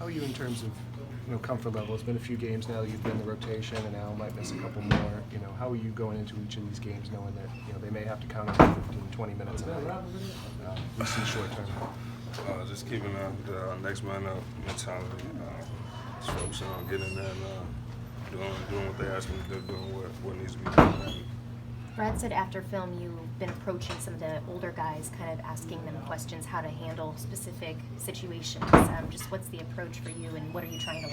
How are you in terms of comfort level? It's been a few games now that you've been in the rotation, and Al might miss a couple more. How are you going into each of these games knowing that they may have to count on 15, 20 minutes a night, at least in the short term? Just keeping the next man up mentality. Just focusing on getting in there and doing what they ask me to do, doing what needs to be done. Brad said after film you've been approaching some of the older guys, kind of asking them questions how to handle specific situations. Just what's the approach for you, and what are you trying to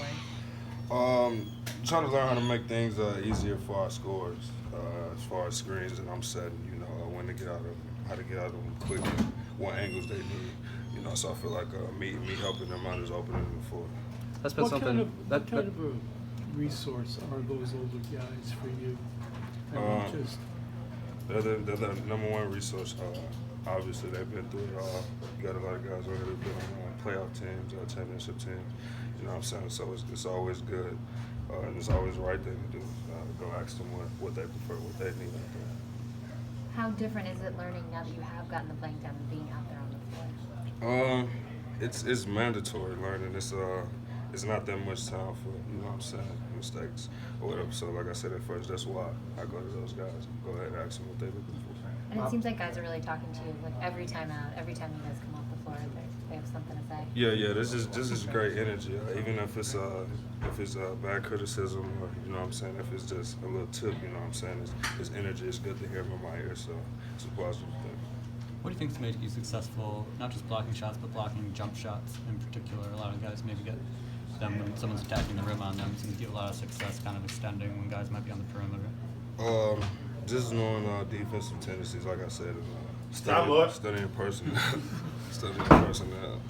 learn? Trying to learn how to make things easier for our scores, as far as screens that I'm setting. When to get out of them, how to get out of them quickly, what angles they need. So I feel like me helping them out is opening them for. That's been something. What kind of a resource are those older guys for you? They're the number one resource. Obviously, they've been through it all. You got a lot of guys over there who've been on playoff teams, championship teams. You know what I'm saying? So it's always good, and it's always the right thing to do. Go ask them what they prefer, what they need out there. How different is it learning now that you have gotten the playing time and being out there on the floor? It's mandatory learning. It's not that much time for mistakes or whatever. So like I said at first, that's why I go to those guys. Go ahead and ask them what they're looking for. And it seems like guys are really talking to you, like every time you guys come off the floor, they have something to say. Yeah. This is great energy. Even if it's bad criticism, or if it's just a little tip, it's energy. It's good to hear from my ear, so it's a positive thing. What do you think's made you successful, not just blocking shots, but blocking jump shots in particular? A lot of guys maybe get them when someone's attacking the rim on them. Seems to get a lot of success kind of extending when guys might be on the perimeter. Just knowing defensive tendencies, like I said, studying personnel. Studying personnel.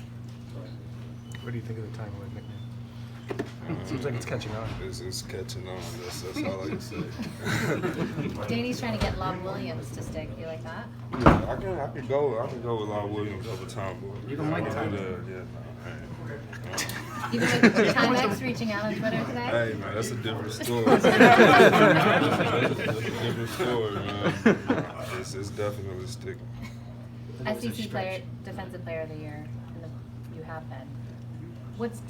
What do you think of the Time Lord nickname? It seems like it's catching on. It's catching on. That's all I can say. Danny's trying to get Lob Williams to stick. Do you like that? Yeah, I can go with Lob Williams over time. You don't like Time? Even with Timex reaching out on Twitter today? Hey, man, that's a different story. That's a different story, man. It's definitely sticking. SEC Defensive Player of the Year, you have been. What's